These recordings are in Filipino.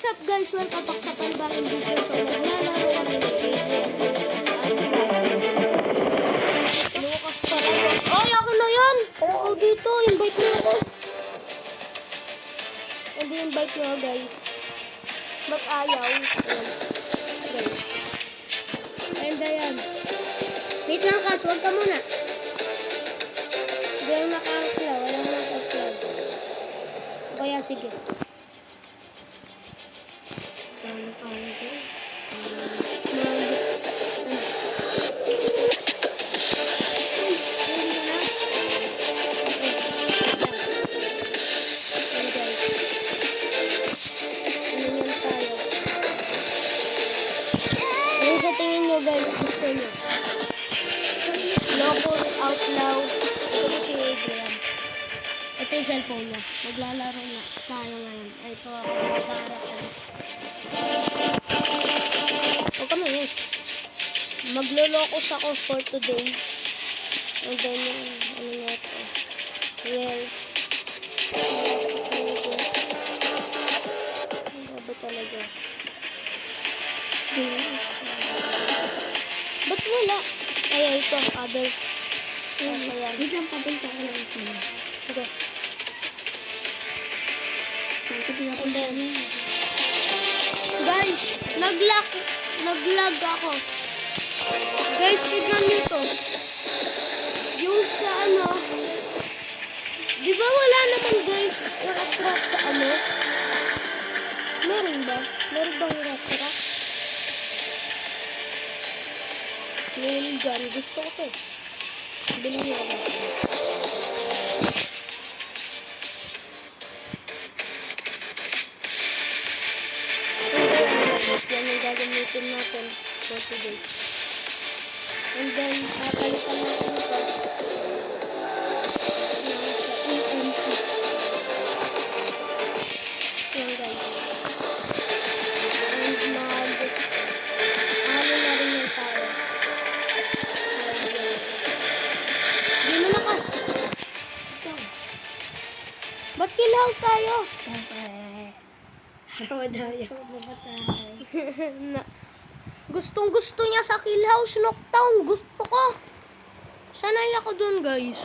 What's up guys? Welcome back sa panibagong video. So maglalaro kami ng Adrian sa ating Lucas Paragon. Ay, ako na yan! Pero ako dito, invite nyo ako. Hindi invite nyo guys. Ba't ayaw? Ayan. Guys. And ayan. Wait lang Kas, huwag ka muna. Hindi yung naka-claw. Walang naka-claw. Kaya sige. Sana tayo guys. Ano sa tingin nyo guys? Gusto nyo? Locos, Outlaw. Ito po si Adrian. Ito yung cellphone niya. Maglalaro na tayo ngayon. Ito ako nasa harap tayo. Huwag kami eh. Maglolokos ako for today. And then yung ano nga ito. Well. Ano ba talaga? Ba't wala? Ay, ito. Other. Ayan. Wait lang, pabenta ko lang ito. Okay. And then, guys, nag-lag ako. Guys, tignan nyo ito. Yung sa ano, di ba wala naman guys, rat-rat sa ano? Meron ba? Meron bang rat-rat? Nail gun. Gusto ko ito eh. Bilhin nyo ako. Yan yung gagamitin natin for today. And then, papalitan natin ito. Sa EMP. Yan guys. And mahalo na rin yung tayo. Di mo nakas. Ito. Ba't kilaws tayo? Siyempre. Harwadaya. Gustong gusto niya sa Kill House Knockdown. Gusto ko. Sanay ako dun guys.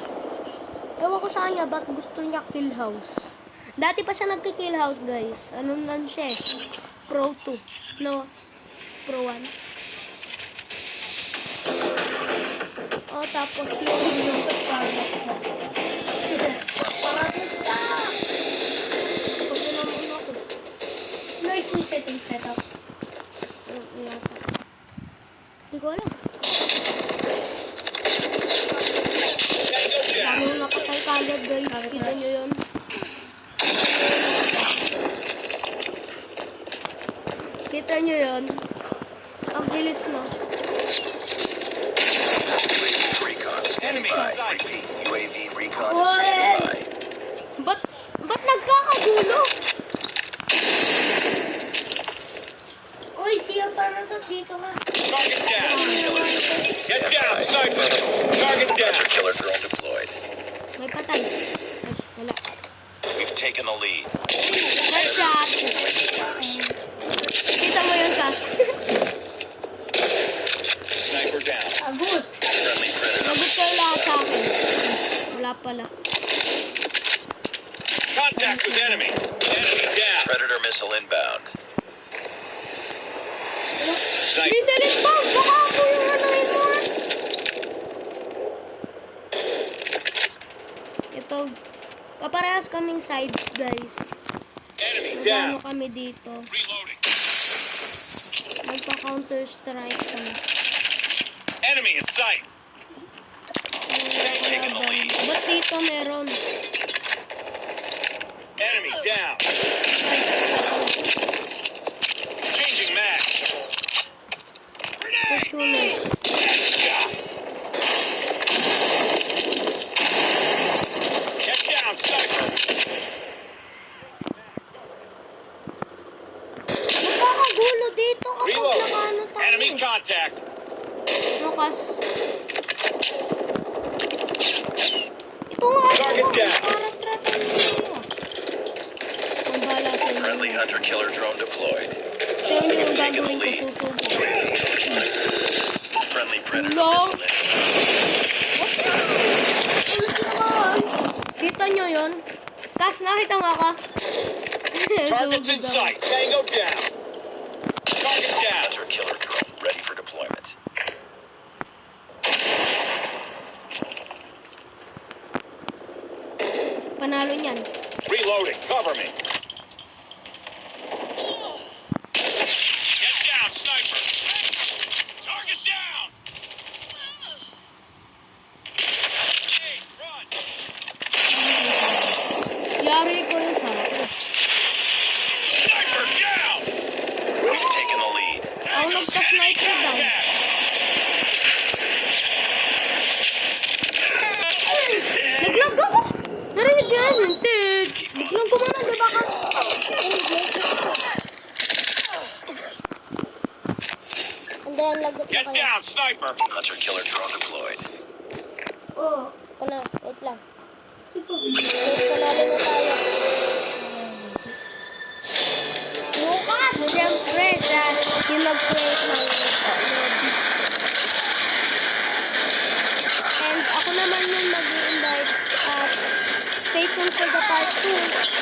Ewan ko sa kanya ba't gusto niya Kill House. Dati pa siya nagki-Kill House guys. Ano nan siya eh. Pro 2. No. Pro 1. Oh, tapos yung kaspagat mo. Parating ka! Pag naman ako. Nice yung setting setup. Hindi ko alam. Dami yung napatay kagad guys. Kita nyo yun. Kita nyo yun. Ang bilis no. Enemy sight. UAV recon standby. Ba't nagkakagulo? Uy, siya para to dito ka. Target down. Get down, sniper. Target down. Hunter killer drone deployed. May patay. Ay, wala. We've taken the lead. Headshot. Kita mo yun, Kas. Sniper down. Agus. Friendly predator. Nagot kayo lahat sa akin. Wala pala. Contact with enemy. Enemy down. Predator missile inbound. Sniper. Missile inbound! Baka ako yung anuhin mo ha. Ito, kaparehas kaming sides guys. Enemy Magano down. kami dito. Reloading. Magpa-counter strike kami. Enemy in sight. Taking the lead. Ba't dito meron? Enemy down. Changing mag. Fortune. Get down, sniper. Nagkakagulo dito kapag Reload. nakano tayo. Enemy contact. Lukas. Ito nga. Target down. Para tratan mo. Ang bala sa inyo. Friendly hunter-killer drone deployed. Ito yung gagawin ko, susubo. Friendly predator Hello? missile inbound. Ulit naman. Kita nyo yun? Kas, nakita mo ako? Targets in sight. Tango down. Target down. Hunter-killer drone ready for deployment. Panalo niyan. Reloading. Cover me. Get down, sniper. Target down. Hey, run. Yari ko yung sa akin. Sniper down. We've taken the lead. Ako nagpa-sniper down. Naglag ako! Narinig yan! Hindi! Biglang gumana, diba ka? And then, lagot na Get kayo. down, sniper. Hunter-killer drone deployed. Oo. Ito na, wait lang. Panalo na tayo. Bukas! Siyempre, siya yung nag-create ng lobby. And ako naman yung mag-i-invite at stay tuned for the part 2.